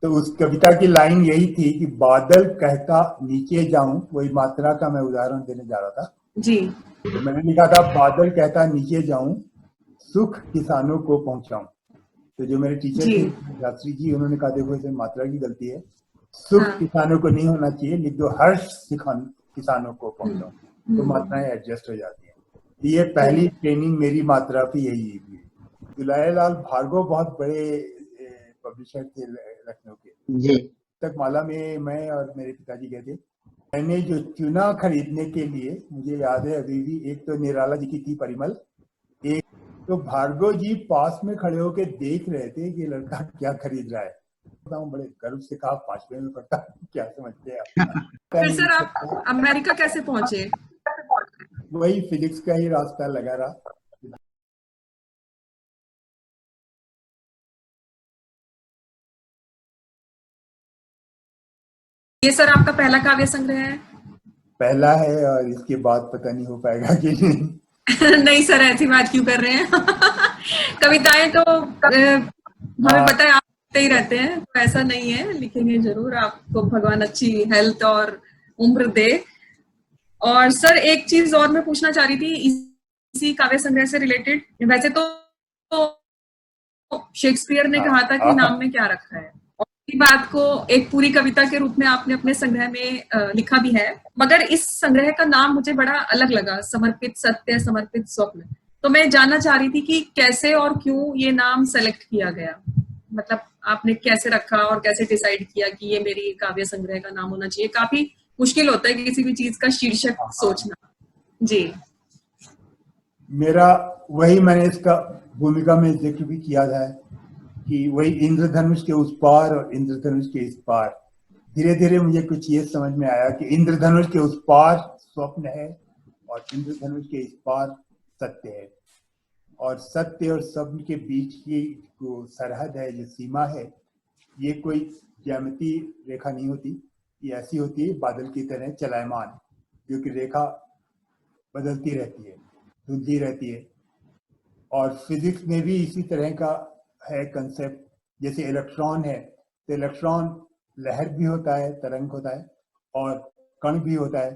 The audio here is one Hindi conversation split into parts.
तो उस कविता की लाइन यही थी कि बादल कहता नीचे जाऊं, वही मात्रा का मैं उदाहरण देने जा रहा था जी। तो मैंने लिखा था बादल कहता नीचे जाऊं, सुख किसानों को पहुंचाऊं। तो जो मेरे टीचर जी। थे शास्त्री जी, उन्होंने कहा देखो इसमें मात्रा की गलती है, सुख हाँ। किसानों को नहीं होना चाहिए, लिख दो हर्ष किसानों को पहुंचाऊं, तो हम्म। मात्राएं एडजस्ट हो जाती हैं। ये जी। पहली ट्रेनिंग मेरी मात्रा की यही हुई। दुलारीलाल भार्गव बहुत बड़े पब्लिशर थे लखनऊ के। जी। तक माला में मैं और मेरे पिताजी गए थे। मैंने जो चुना खरीदने के लिए, मुझे याद है अभी भी, एक तो निराला जी की थी परिमल, एक तो भार्गव जी पास में खड़े होके देख रहे थे कि लड़का क्या खरीद रहा है। बड़े गर्व से कहा 5वें में पढ़ता, क्या समझते हैं आप? फिर सर आप अमेरिका कैसे पहुंचे? वही फिजिक्स का ही रास्ता लगा रहा। ये सर आपका पहला काव्य संग्रह है? पहला है, और इसके बाद पता नहीं हो पाएगा कि नहीं। नहीं सर, ऐसी बात क्यों कर रहे हैं? कविताएं तो हमें पता है आप लिखते ही रहते हैं, तो ऐसा नहीं है, लिखेंगे जरूर। आपको भगवान अच्छी हेल्थ और उम्र दे। और सर एक चीज और मैं पूछना चाह रही थी इसी काव्य संग्रह से रिलेटेड। वैसे तो शेक्सपियर ने कहा था कि नाम में क्या रखा है, और इसी बात को एक पूरी कविता के रूप में आपने अपने संग्रह में लिखा भी है, मगर इस संग्रह का नाम मुझे बड़ा अलग लगा, समर्पित सत्य, समर्पित स्वप्न। तो मैं जानना चाह रही थी कि कैसे और क्यों ये नाम सेलेक्ट किया गया, मतलब आपने कैसे रखा और कैसे डिसाइड किया कि ये मेरी काव्य संग्रह का नाम होना चाहिए? काफी मुश्किल होता है किसी भी चीज का शीर्षक सोचना। जी। मेरा वही, मैंने इसका भूमिका में जिक्र भी किया था कि वही इंद्रधनुष के उस पार और इंद्रधनुष के इस पार। धीरे धीरे मुझे कुछ ये समझ में आया कि इंद्रधनुष के उस पार स्वप्न है और इंद्रधनुष के इस पार सत्य है, और सत्य और स्वप्न के बीच की जो सरहद है, जो सीमा है, ये कोई ज्यामिति रेखा नहीं होती, ये ऐसी होती है बादल की तरह चलायमान, जो कि रेखा बदलती रहती है, धुलती रहती है। और फिजिक्स में भी इसी तरह का है कंसेप्ट। जैसे इलेक्ट्रॉन है, तो इलेक्ट्रॉन लहर भी होता है, तरंग होता है, और कण भी होता है।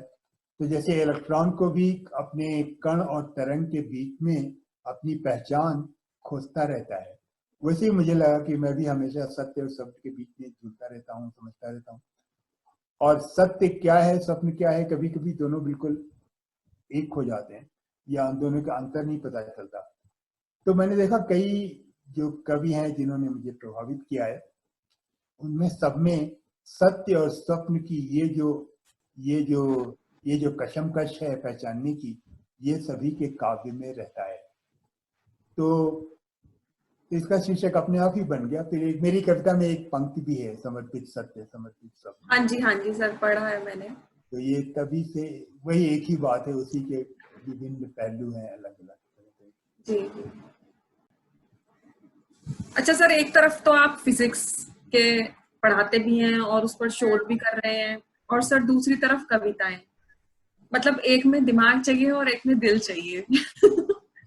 तो जैसे इलेक्ट्रॉन को भी अपने कण और तरंग के बीच में अपनी पहचान खोजता रहता है, वैसे ही मुझे लगा कि मैं भी हमेशा सत्य और शब्द के बीच में जुड़ता रहता हूँ, समझता रहता हूँ। और सत्य क्या है, स्वप्न क्या है, कभी कभी दोनों बिल्कुल एक हो जाते हैं, या दोनों का अंतर नहीं पता चलता। तो मैंने देखा कई जो कवि हैं जिन्होंने मुझे प्रभावित किया है, उनमें सब में सत्य और स्वप्न की ये जो कशमकश है पहचानने की, ये सभी के काव्य में रहता है। तो इसका शीर्षक अपने आप ही बन गया। फिर एक मेरी कविता में एक पंक्ति भी है, समर्पित सत्य, समर्पित स्वप्न। हाँ जी सर, पढ़ा है मैंने। तो ये तभी से वही एक ही बात है, उसी के विभिन्न पहलू हैं अलग अलग। जी जी। अच्छा सर, एक तरफ तो आप फिजिक्स के पढ़ाते भी हैं और उस पर शोध भी कर रहे हैं, और सर दूसरी तरफ कविताएं, मतलब एक में दिमाग चाहिए और एक में दिल चाहिए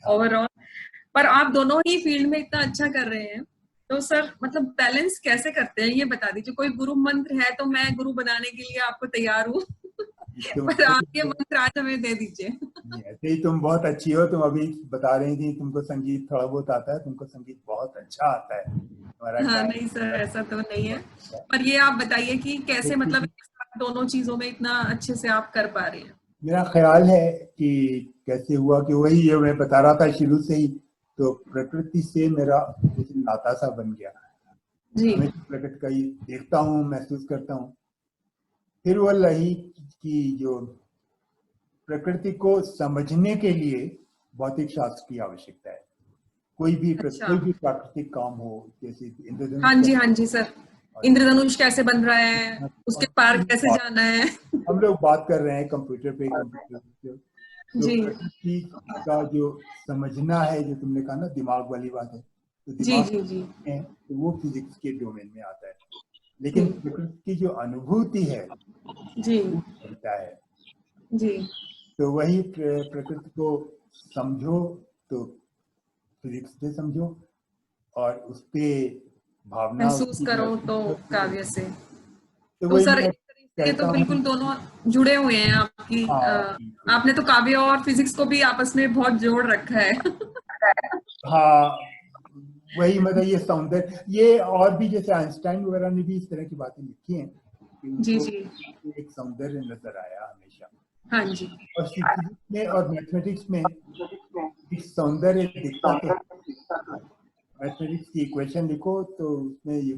ओवरऑल। पर आप दोनों ही फील्ड में इतना अच्छा कर रहे हैं, तो सर मतलब बैलेंस कैसे करते हैं ये बता दीजिए। कोई गुरु मंत्र है तो मैं गुरु बनाने के लिए आपको तैयार हूँ पर आपके मंत्र आज हमें दे दीजिए। ऐसे ही तुम बहुत अच्छी हो, तुम अभी बता रही थी तुमको संगीत थोड़ा बहुत आता है, तुमको संगीत बहुत अच्छा आता है, तुम्हारा हाँ गायन नहीं सर, ऐसा तो नहीं है, पर ये आप बताइए कि कैसे मतलब दोनों चीजों में इतना अच्छे से आप कर पा रहे हैं। मेरा ख्याल है कि कैसे हुआ कि वही ये मैं बता रहा था शुरू से ही, तो प्रकृति से मेरा जैसे नाता सा बन गया। जी। हमेशा प्रकृति का ही देखता हूँ, महसूस करता हूँ। फिर वह लही कि जो प्रकृति को समझने के लिए भौतिक शास्त्र की आवश्यकता है। कोई भी प्राकृतिक काम हो, जैसे इंद्रधनुष। हाँ जी सर, इंद्रधनुष कैसे बन रहा है, उसके पार कैसे जाना है। हम लोग बात कर रहे हैं कंप्यूटर पे, तो जी प्रकृति का जो समझना है, जो तुमने कहा ना दिमाग वाली बात है, तो जी दिमाग जी जी है तो वो फिजिक्स के डोमेन में आता है। लेकिन प्रकृति की जो अनुभूति है जी वो होता है। जी। तो वही प्रकृति को समझो तो फिजिक्स से समझो, और उस पे भावना महसूस उसकी करो महसूस तो होती है। काव्य से। तो तो वही सर मैं एक तरीके से कहता तो हूँ। बिल्कुल दोनों जुड़े हुए हैं आपकी हाँ बिल्कुल। आपने तो काव्य और फिजिक्स को भी आपस में बहुत जोड़ रखा है। हाँ वही मतलब ये सौंदर्य, ये और भी जैसे आइंस्टाइन वगैरह ने भी इस तरह की बातें लिखी हैं कि जी उनको जी। एक सौंदर्य नजर आया हमेशा। हाँ जी। और फिजिक्स में और मैथमेटिक्स में एक सौंदर्य दिखता तो, मैथमेटिक्स की इक्वेशन लिखो तो उसमें ये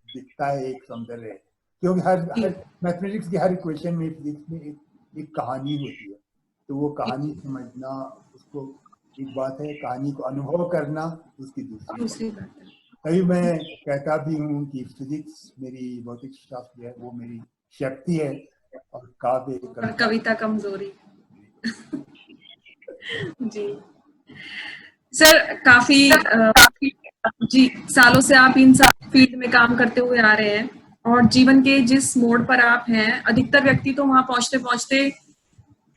दिखता है एक सौंदर्य, क्योंकि हर जी हर मैथमेटिक्स की हर इक्वेशन में, फिजिक्स में एक कहानी होती है। तो वो कहानी जी। समझना, उसको एक बात है, कहानी को अनुभव करना उसकी दूसरी बात। दूसरी बात है। तभी मैं कहता भी हूँ कि फिजिक्स मेरी, भौतिक शास्त्र है वो मेरी शक्ति है, और काव्य और कविता कविता कमजोरी। जी सर, काफी जी सालों से आप इन सब फील्ड में काम करते हुए आ रहे हैं, और जीवन के जिस मोड़ पर आप हैं, अधिकतर व्यक्ति तो वहां पहुंचते पहुंचते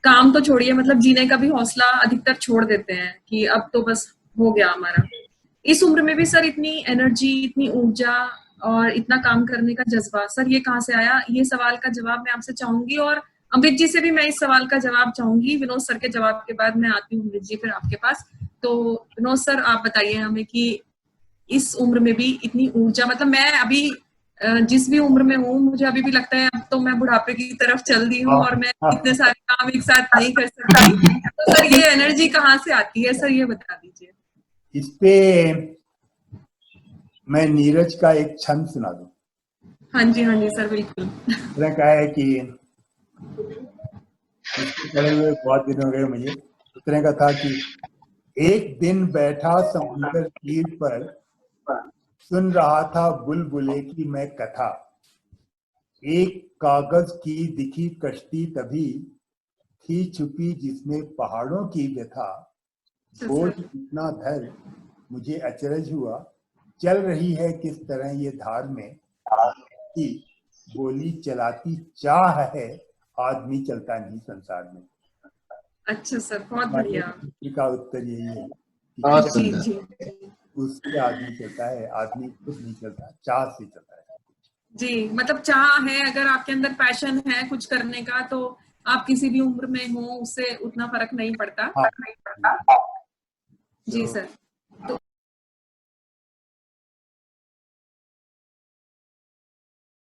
काम तो छोड़िए, मतलब जीने का भी हौसला अधिकतर छोड़ देते हैं कि अब तो बस हो गया हमारा। इस उम्र में भी सर इतनी एनर्जी, इतनी ऊर्जा और इतना काम करने का जज्बा, सर ये कहाँ से आया? ये सवाल का जवाब मैं आपसे चाहूंगी, और अमृत जी से भी मैं इस सवाल का जवाब चाहूंगी। विनोद सर के जवाब के बाद मैं आती हूँ अमृत जी फिर आपके पास। तो विनोद सर आप बताइए हमें कि इस उम्र में भी इतनी ऊर्जा, मतलब मैं अभी जिस भी उम्र में हूँ, मुझे अभी भी लगता है अब तो मैं बुढ़ापे की तरफ चल दी हूँ और मैं इतने सारे काम एक साथ नहीं कर सकती। तो सर ये एनर्जी कहाँ से आती है, सर ये बता दीजिए। इस पे मैं नीरज का एक छंद सुना दूं। हाँ जी सर, बिल्कुल। उसने कहा है कि, इसको पढ़े हुए बहुत दिन हो गए मुझे। उस तरह का था कि एक दिन बैठा समुंदर तीर पर, सुन रहा था बुलबुले की मैं कथा, एक कागज की दिखी कश्ती तभी, थी छुपी जिसमें पहाड़ों की व्यथा, बोझ सर इतना धर मुझे अचरज हुआ, चल रही है किस तरह ये धार में, कि बोली चलाती चाह है, आदमी चलता नहीं संसार में। अच्छा सर, बहुत हमारे बढ़िया। प्रश्न का उत्तर यही है कि बहुत जी सुंदर। जी उससे आदमी चलता है, आदमी खुद नहीं चलता, चाह से चलता है। जी, मतलब चाह है, अगर आपके अंदर पैशन है कुछ करने का, तो आप किसी भी उम्र में हो उससे उतना फर्क नहीं पड़ता। हाँ जी तो सर।